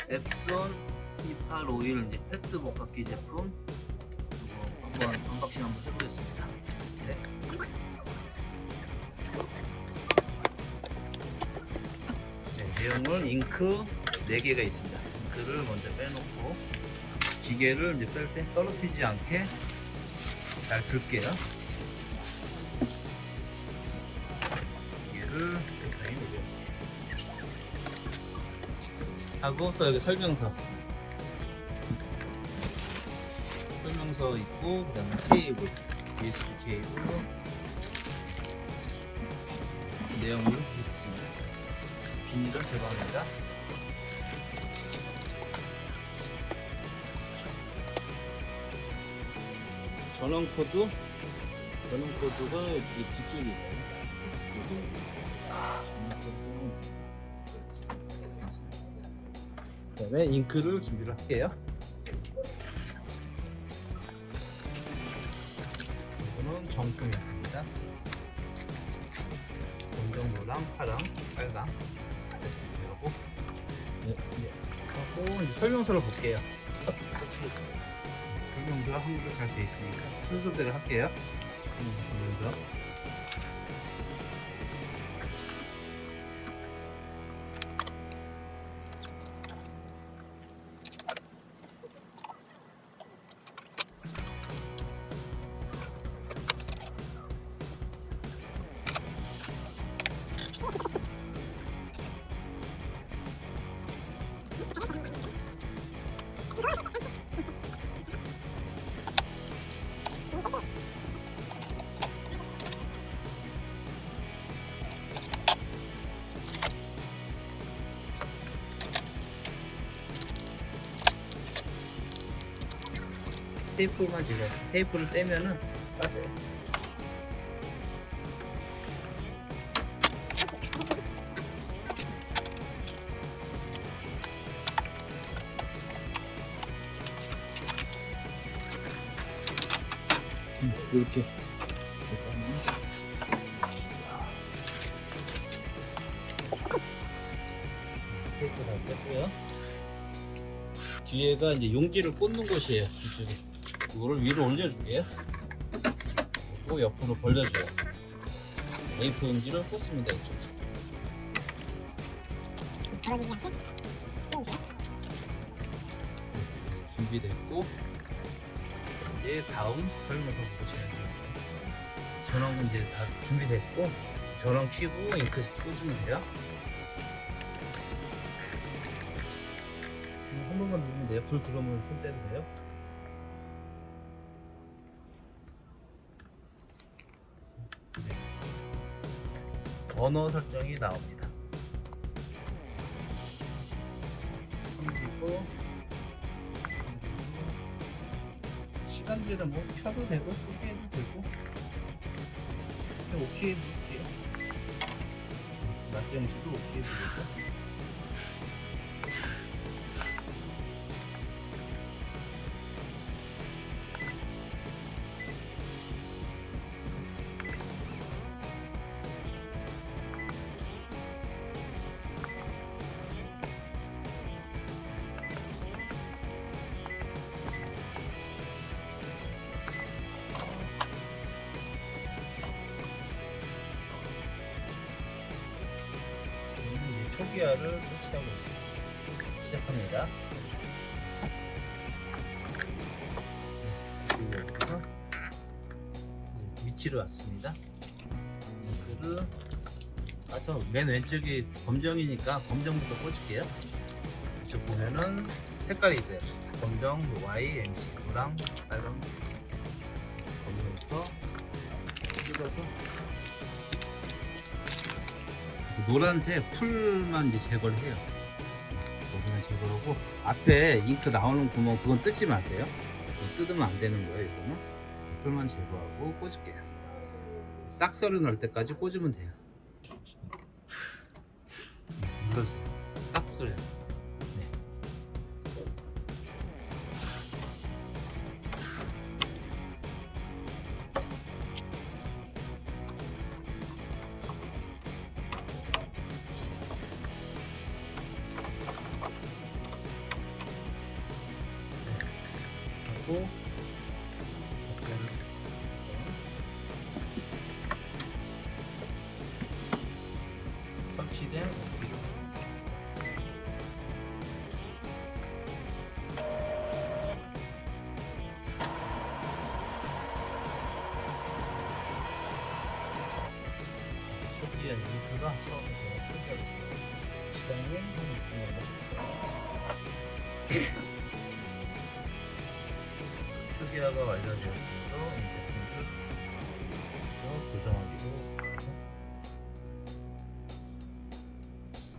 앱손 285일 이제 팩스 복합기 제품 이거 한번 언박싱 한번 해보겠습니다. 네. 네, 내용은 잉크 4개가 있습니다. 잉크를 먼저 빼놓고 기계를 이제 뺄 때 떨어뜨리지 않게 잘 들게요. 기계를 세상에 내려 하고 또 여기 설명서 있고, 그 다음에 케이블, USB 케이블 내용물을 있습니다. 비닐을 제거합니다. 전원 코드가 이 뒤쪽에 있어요. 그 다음에 잉크를 준비를 할게요. 이거는 정품입니다. 검정, 노랑, 파랑, 빨강, 사색 준비하고 하고 이제 설명서를 볼게요. 설명서가 한국어 잘 돼 있으니까 순서대로 할게요. 보면서 테이프만 지금 테이프를 떼면은 빠져요. 이렇게 테이프 다 뺐고요. 뒤에가 이제 용지를 꽂는 곳이에요. 이쪽에. 이거를 위로 올려줄게요. 그리고 옆으로 벌려줘요. A4 용지를 꽂습니다. 이쪽에. 떨어지지 않게 떼주세요. 준비됐고 이제 다음 설명서 보시면 돼요. 전원 이제 다 준비됐고 전원 켜고 잉크 꽂으면 돼요. 한 번만 누르면 돼요. 불 들어오면 손 떼도 돼요. 언어 설정이 나옵니다. 그리고 시간제는 뭐 켜도 되고 끄게 해도 되고 그냥 오케이 누를게요. 낮 점시도 오케이 누르고 초기화를 설치하고 있습니다. 시작합니다. 여기서 위치로 왔습니다. 잉크를 맨 왼쪽이 검정이니까 검정부터 꽂을게요. 이쪽 보면은 색깔이 있어요. 검정, Y, MC, 노랑, 빨강. 검정부터 뜯어서 노란색 풀만 이제 제거를 해요. 여기는 제거하고 앞에 잉크 나오는 구멍 그건 뜯지 마세요. 그거 뜯으면 안 되는 거예요. 이거는 풀만 제거하고 꽂을게요. 딱 소리 날 때까지 꽂으면 돼요. 눌러주세요. 딱 소리. 네. 누르고 설치된 오피로 초기에 링크가 처음에 제가 소개하고 있어요. 시간이 한 6분 정도. 초기화가 완료되었으므로 이 제품을 조정하기로 해서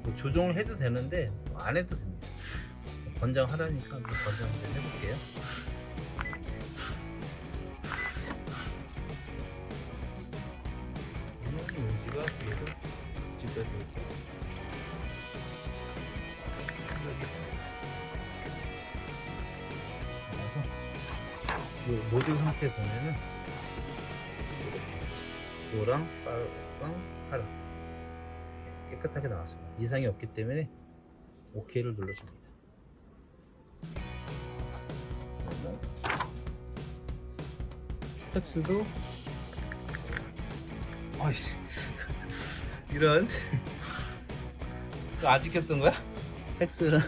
뭐 조정을 해도 되는데 뭐안 해도 됩니다. 권장하라니까 한번 권장 좀 해볼게요. 용지가 뒤에서 집까지 있고 그래서 이 모듈 상태 보면은 이렇게 노랑, 빨강, 파랑 깨끗하게 나왔습니다. 이상이 없기 때문에 OK를 눌러줍니다. 텍스도 아이씨 이런 이거 아직 했던 거야? 텍스를